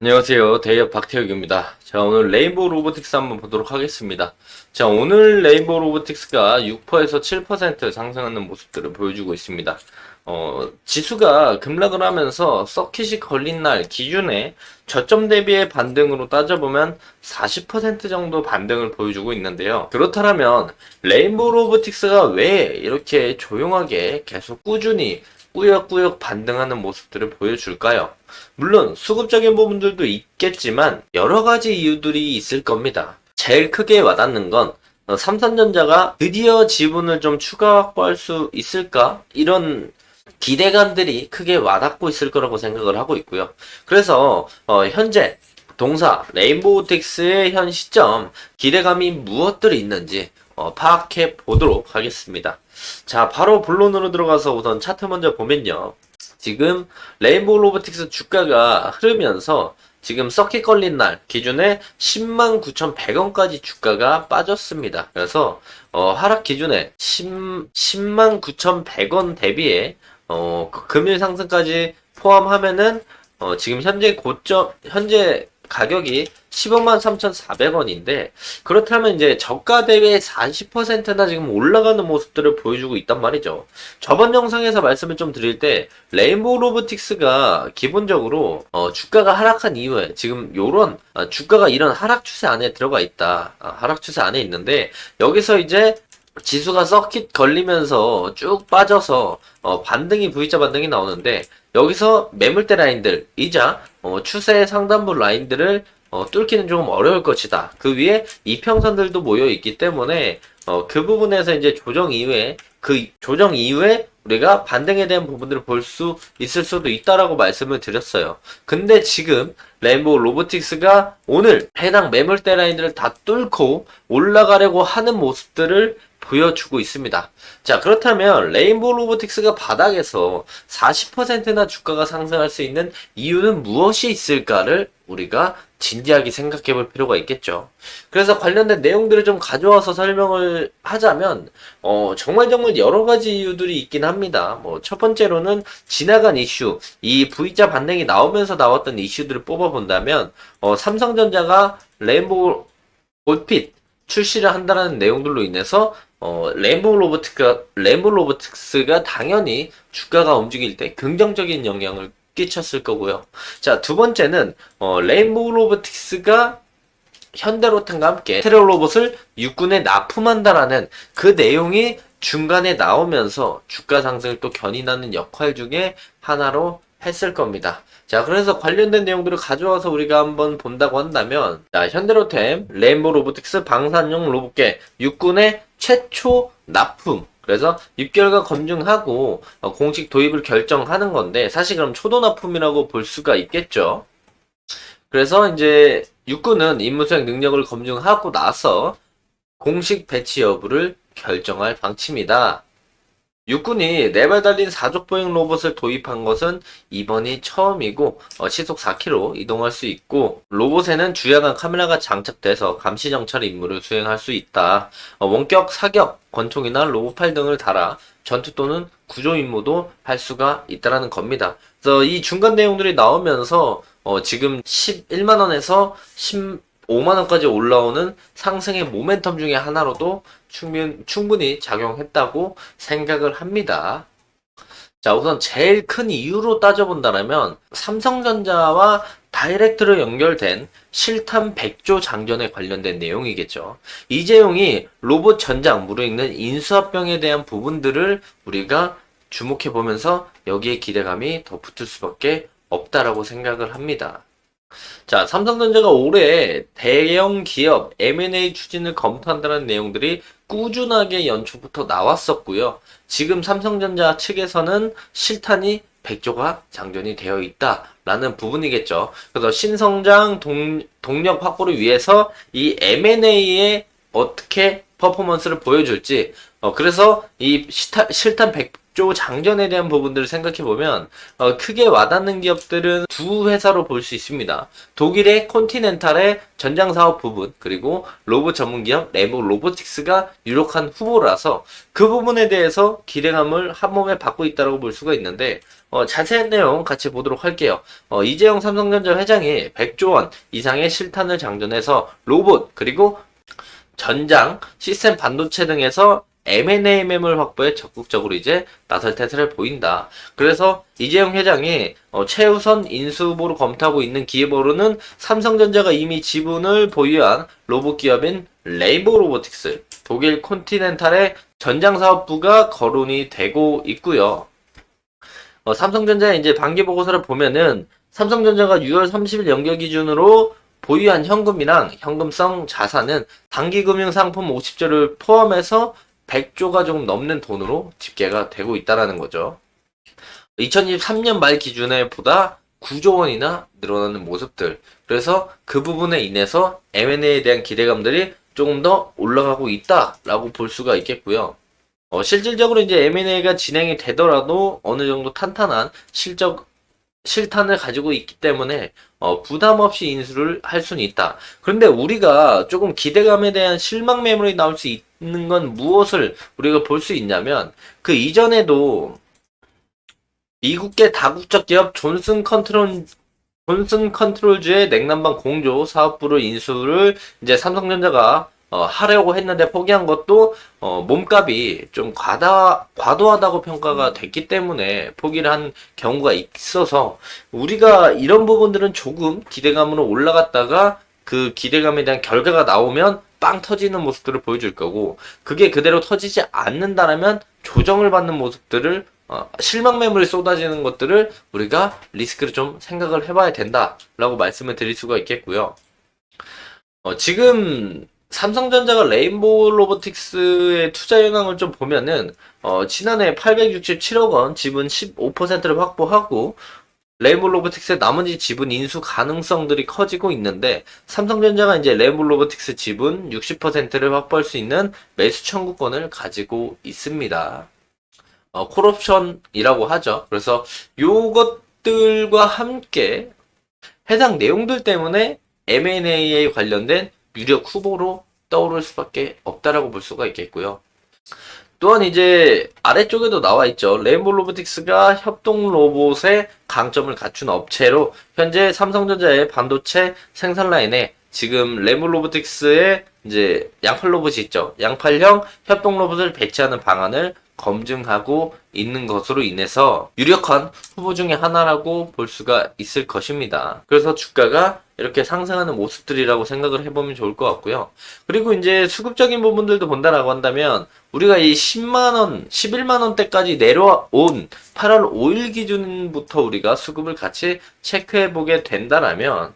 안녕하세요. 대기업 박태혁입니다. 자, 오늘 레인보우 로보틱스 한번 보도록 하겠습니다. 자, 오늘 레인보우 로보틱스가 6%에서 7% 상승하는 모습들을 보여주고 있습니다. 지수가 급락을 하면서 서킷이 걸린 날 기준에 저점 대비의 반등으로 따져보면 40% 정도 반등을 보여주고 있는데요. 그렇다면 레인보우 로보틱스가 왜 이렇게 조용하게 계속 꾸준히 꾸역꾸역 반등하는 모습들을 보여줄까요? 물론 수급적인 부분들도 있겠지만 여러 가지 이유들이 있을 겁니다. 제일 크게 와닿는 건 삼성전자가 드디어 지분을 좀 추가 확보할 수 있을까? 이런 기대감들이 크게 와닿고 있을 거라고 생각을 하고 있고요. 그래서 현재 동사 레인보우텍스의 현 시점 기대감이 무엇들이 있는지 파악해 보도록 하겠습니다. 자, 바로 본론으로 들어가서 우선 차트 먼저 보면요. 지금 레인보우 로보틱스 주가가 흐르면서 지금 서킷 걸린 날 기준에 109,100원까지 주가가 빠졌습니다. 그래서 하락 기준에 109,100원 대비에 금일 상승까지 포함하면은 지금 현재 가격이 15만 3,400원인데, 그렇다면 이제 저가 대비에 40%나 지금 올라가는 모습들을 보여주고 있단 말이죠. 저번 영상에서 말씀을 좀 드릴 때, 레인보우 로보틱스가 기본적으로, 주가가 하락한 이후에 지금 요런, 주가가 이런 하락 추세 안에 들어가 있다. 하락 추세 안에 있는데, 여기서 이제 지수가 서킷 걸리면서 쭉 빠져서 반등이 V자 반등이 나오는데, 여기서 매물대 라인들이자 추세 상단부 라인들을 뚫기는 조금 어려울 것이다. 그 위에 이평선들도 모여 있기 때문에 그 부분에서 이제 조정 이후에 우리가 반등에 대한 부분들을 볼 수 있을 수도 있다라고 말씀을 드렸어요. 근데 지금 레인보우 로보틱스가 오늘 해당 매물대 라인들을 다 뚫고 올라가려고 하는 모습들을 보여주고 있습니다. 자, 그렇다면 레인보우 로보틱스가 바닥에서 40%나 주가가 상승할 수 있는 이유는 무엇이 있을까를 우리가 진지하게 생각해 볼 필요가 있겠죠. 그래서 관련된 내용들을 좀 가져와서 설명을 하자면 정말 여러 가지 이유들이 있긴 합니다. 첫 번째로는 지나간 이슈, 이 V자 반등이 나오면서 나왔던 이슈들을 뽑아본다면 삼성전자가 레인보우 볼핏 출시를 한다는 내용들로 인해서 레인보우 로보틱스가 당연히 주가가 움직일 때 긍정적인 영향을 끼쳤을 거고요. 자, 두 번째는 레인보우 로보틱스가 현대로템과 함께 스테레오 로봇을 육군에 납품한다라는 그 내용이 중간에 나오면서 주가 상승을 또 견인하는 역할 중에 하나로 했을 겁니다. 자, 그래서 관련된 내용들을 가져와서 우리가 한번 본다고 한다면, 자, 현대로템 레인보우 로보틱스 방산용 로봇계 육군의 최초 납품. 그래서 6개월간 검증하고 공식 도입을 결정하는 건데, 사실 그럼 초도 납품이라고 볼 수가 있겠죠. 그래서 이제 육군은 임무 수행 능력을 검증하고 나서 공식 배치 여부를 결정할 방침이다. 육군이 4발 달린 사족보행 로봇을 도입한 것은 이번이 처음이고 시속 4km 이동할 수 있고, 로봇에는 주야간 카메라가 장착돼서 감시 정찰 임무를 수행할 수 있다. 원격 사격 권총이나 로봇팔 등을 달아 전투 또는 구조 임무도 할 수가 있다라는 겁니다. 그래서 이 중간 내용들이 나오면서 지금 11만원에서 15만원까지 올라오는 상승의 모멘텀 중에 하나로도 충분히 작용했다고 생각을 합니다. 자, 우선 제일 큰 이유로 따져본다면 삼성전자와 다이렉트로 연결된 실탄 100조 장전에 관련된 내용이겠죠. 이재용이 로봇 전장 무르익는 인수합병에 대한 부분들을 우리가 주목해 보면서 여기에 기대감이 더 붙을 수밖에 없다라고 생각을 합니다. 자, 삼성전자가 올해 대형 기업 M&A 추진을 검토한다는 내용들이 꾸준하게 연초부터 나왔었고요. 지금 삼성전자 측에서는 실탄이 100조가 장전이 되어 있다라는 부분이겠죠. 그래서 신성장 동력 확보를 위해서 이 M&A에 어떻게 퍼포먼스를 보여줄지, 그래서 이 실탄 100조 장전에 대한 부분들을 생각해보면 크게 와닿는 기업들은 두 회사로 볼 수 있습니다. 독일의 콘티넨탈의 전장사업 부분, 그리고 로봇 전문기업 레보 로보틱스가 유력한 후보라서 그 부분에 대해서 기대감을 한몸에 받고 있다고 볼 수가 있는데, 자세한 내용 같이 보도록 할게요. 이재용 삼성전자 회장이 100조 원 이상의 실탄을 장전해서 로봇 그리고 전장, 시스템 반도체 등에서 M&A 매물 확보에 적극적으로 이제 나설 태세를 보인다. 그래서 이재용 회장이 최우선 인수 후보로 검토하고 있는 기업으로는 삼성전자가 이미 지분을 보유한 로봇 기업인 레이보 로보틱스, 독일 콘티넨탈의 전장 사업부가 거론이 되고 있고요. 삼성전자의 이제 반기 보고서를 보면은 삼성전자가 6월 30일 연결 기준으로 보유한 현금이랑 현금성 자산은 단기금융상품 50조를 포함해서 100조가 조금 넘는 돈으로 집계가 되고 있다는 거죠. 2023년 말 기준에 보다 9조 원이나 늘어나는 모습들. 그래서 그 부분에 인해서 M&A에 대한 기대감들이 조금 더 올라가고 있다라고 볼 수가 있겠고요. 실질적으로 이제 M&A가 진행이 되더라도 어느 정도 탄탄한 실탄을 가지고 있기 때문에 부담 없이 인수를 할 수는 있다. 그런데 우리가 조금 기대감에 대한 실망 매물이 나올 수 있는 건 무엇을 우리가 볼 수 있냐면, 그 이전에도 미국계 다국적 기업 존슨 컨트롤즈의 냉난방 공조 사업부를 인수를 이제 삼성전자가 하려고 했는데 포기한 것도 몸값이 좀 과도하다고 평가가 됐기 때문에 포기를 한 경우가 있어서, 우리가 이런 부분들은 조금 기대감으로 올라갔다가 그 기대감에 대한 결과가 나오면 빵 터지는 모습들을 보여줄 거고, 그게 그대로 터지지 않는다라면 조정을 받는 모습들을, 실망 매물이 쏟아지는 것들을 우리가 리스크를 좀 생각을 해봐야 된다라고 말씀을 드릴 수가 있겠고요. 지금 삼성전자가 레인보우 로보틱스의 투자 영향을 좀 보면은, 지난해 867억 원 지분 15%를 확보하고, 레인보우 로보틱스의 나머지 지분 인수 가능성들이 커지고 있는데, 삼성전자가 이제 레인보우 로보틱스 지분 60%를 확보할 수 있는 매수 청구권을 가지고 있습니다. 콜옵션이라고 하죠. 그래서 요것들과 함께 해당 내용들 때문에 M&A에 관련된 유력 후보로 떠오를 수밖에 없다라고 볼 수가 있겠고요. 또한 이제 아래쪽에도 나와 있죠. 레인보우 로보틱스가 협동 로봇의 강점을 갖춘 업체로 현재 삼성전자의 반도체 생산 라인에 지금 레인보우 로보틱스의 이제 양팔 로봇이 있죠. 양팔형 협동 로봇을 배치하는 방안을 검증하고 있는 것으로 인해서 유력한 후보 중에 하나라고 볼 수가 있을 것입니다. 그래서 주가가 이렇게 상승하는 모습들이라고 생각을 해보면 좋을 것 같고요. 그리고 이제 수급적인 부분들도 본다라고 한다면, 우리가 이 10만원, 11만원대까지 내려온 8월 5일 기준부터 우리가 수급을 같이 체크해보게 된다라면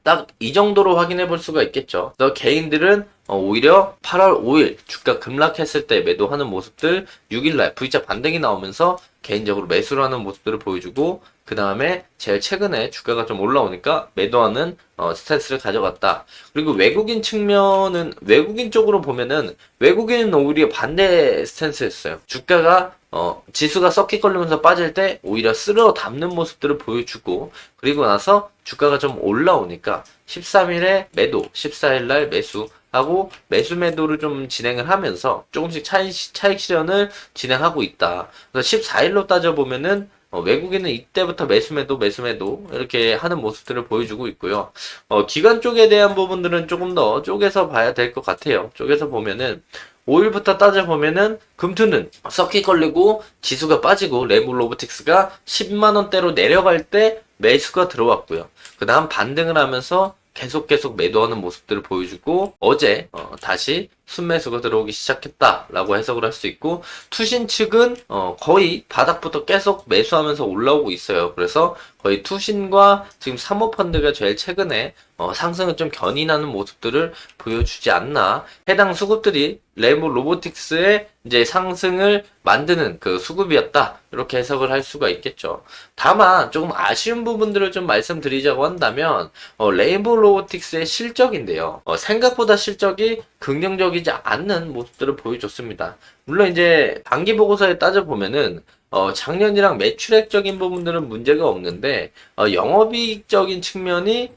딱 이 정도로 확인해 볼 수가 있겠죠. 그래서 개인들은 오히려 8월 5일 주가 급락했을 때 매도하는 모습들, 6일날 V자 반등이 나오면서 개인적으로 매수를 하는 모습들을 보여주고, 그 다음에 제일 최근에 주가가 좀 올라오니까 매도하는 스탠스를 가져갔다. 그리고 외국인 측면은, 외국인 쪽으로 보면은 외국인은 오히려 반대 스탠스였어요. 주가가 지수가 썩히걸리면서 빠질 때 오히려 쓸어 담는 모습들을 보여주고, 그리고 나서 주가가 좀 올라오니까 13일에 매도, 14일날 매수 하고 매수 매도를 좀 진행을 하면서 조금씩 차익 실현을 진행하고 있다. 그래서 14일로 따져보면은 외국인은 이때부터 매수 매도 이렇게 하는 모습들을 보여주고 있고요. 기관 쪽에 대한 부분들은 조금 더 쪼개서 봐야 될 것 같아요. 쪼개서 보면은 5일부터 따져보면은 금투는 썩히 걸리고 지수가 빠지고 레인보우 로보틱스가 10만원대로 내려갈 때 매수가 들어왔고요. 그 다음 반등을 하면서 계속 매도하는 모습들을 보여주고, 어제 다시 순매수가 들어오기 시작했다라고 해석을 할 수 있고, 투신 측은 거의 바닥부터 계속 매수하면서 올라오고 있어요. 그래서 거의 투신과 지금 사모펀드가 제일 최근에 상승을 좀 견인하는 모습들을 보여주지 않나. 해당 수급들이 레인보우 로보틱스의 이제 상승을 만드는 그 수급이었다, 이렇게 해석을 할 수가 있겠죠. 다만 조금 아쉬운 부분들을 좀 말씀드리자고 한다면, 레인보우 로보틱스의 실적인데요. 생각보다 실적이 긍정적이지 않는 모습들을 보여줬습니다. 물론 이제 단기 보고서에 따져보면은 작년이랑 매출액적인 부분들은 문제가 없는데, 영업이익적인 측면이,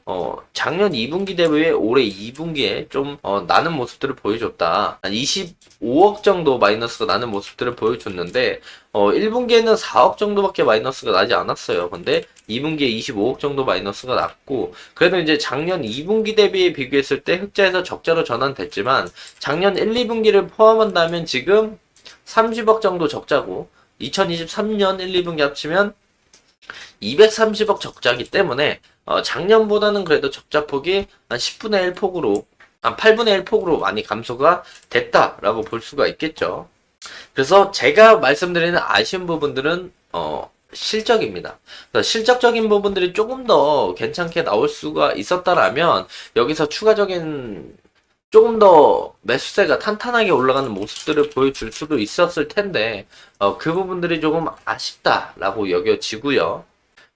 작년 2분기 대비해 올해 2분기에 좀, 나는 모습들을 보여줬다. 한 25억 정도 마이너스가 나는 모습들을 보여줬는데, 1분기에는 4억 정도밖에 마이너스가 나지 않았어요. 근데 2분기에 25억 정도 마이너스가 났고, 그래도 이제 작년 2분기 대비에 비교했을 때 흑자에서 적자로 전환됐지만, 작년 1, 2분기를 포함한다면 지금 30억 정도 적자고, 2023년 1, 2분기 합치면 230억 적자기 때문에 작년보다는 그래도 적자폭이 한 10분의 1 폭으로 한 8분의 1 폭으로 많이 감소가 됐다라고 볼 수가 있겠죠. 그래서 제가 말씀드리는 아쉬운 부분들은 실적입니다. 그래서 실적적인 부분들이 조금 더 괜찮게 나올 수가 있었다라면 여기서 추가적인 조금 더 매수세가 탄탄하게 올라가는 모습들을 보여줄 수도 있었을 텐데, 그 부분들이 조금 아쉽다라고 여겨지고요.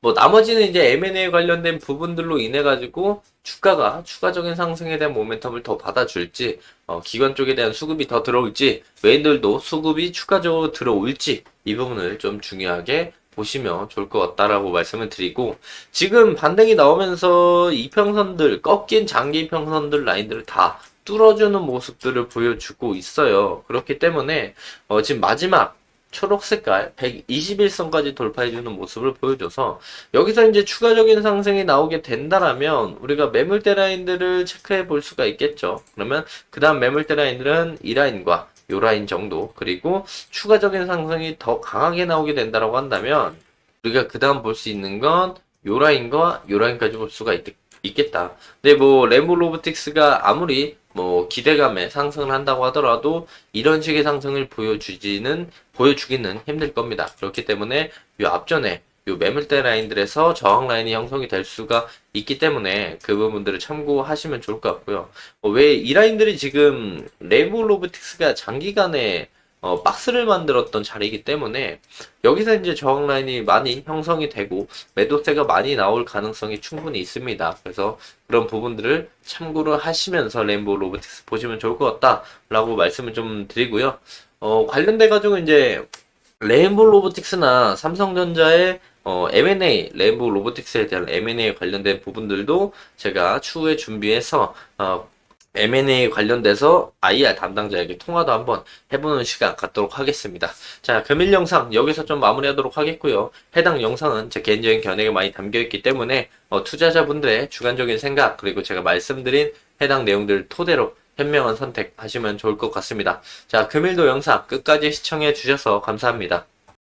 뭐, 나머지는 이제 M&A 관련된 부분들로 인해가지고, 주가가 추가적인 상승에 대한 모멘텀을 더 받아줄지, 기관 쪽에 대한 수급이 더 들어올지, 외인들도 수급이 추가적으로 들어올지, 이 부분을 좀 중요하게 보시면 좋을 것 같다라고 말씀을 드리고, 지금 반등이 나오면서 이평선들, 꺾인 장기 이평선들 라인들을 다 뚫어주는 모습들을 보여주고 있어요. 그렇기 때문에 지금 마지막 초록 색깔 121선까지 돌파해주는 모습을 보여줘서 여기서 이제 추가적인 상승이 나오게 된다라면 우리가 매물대 라인들을 체크해 볼 수가 있겠죠. 그러면 그 다음 매물대 라인들은 이 라인과 요 라인 정도, 그리고 추가적인 상승이 더 강하게 나오게 된다라고 한다면 우리가 그 다음 볼 수 있는 건 요 라인과 요 라인까지 볼 수가 있겠다. 근데 뭐 램보 로보틱스가 아무리 뭐 기대감에 상승을 한다고 하더라도 이런 식의 상승을 보여주기는 힘들 겁니다. 그렇기 때문에 요 앞전에 요 매물대 라인들에서 저항 라인이 형성이 될 수가 있기 때문에 그 부분들을 참고하시면 좋을 것 같고요. 왜 이 라인들이 지금 램보 로보틱스가 장기간에 박스를 만들었던 자리이기 때문에 여기서 이제 저항 라인이 많이 형성이 되고 매도세가 많이 나올 가능성이 충분히 있습니다. 그래서 그런 부분들을 참고를 하시면서 램보 로보틱스 보시면 좋을 것 같다라고 말씀을 좀 드리고요. 관련돼 가지고 이제 램보 로보틱스나 삼성전자의 M&A, 램보 로보틱스에 대한 M&A 관련된 부분들도 제가 추후에 준비해서 M&A 관련돼서 IR 담당자에게 통화도 한번 해보는 시간 갖도록 하겠습니다. 자, 금일 영상 여기서 좀 마무리하도록 하겠고요. 해당 영상은 제 개인적인 견해가 많이 담겨있기 때문에 투자자분들의 주관적인 생각 그리고 제가 말씀드린 해당 내용들 토대로 현명한 선택하시면 좋을 것 같습니다. 자, 금일도 영상 끝까지 시청해 주셔서 감사합니다.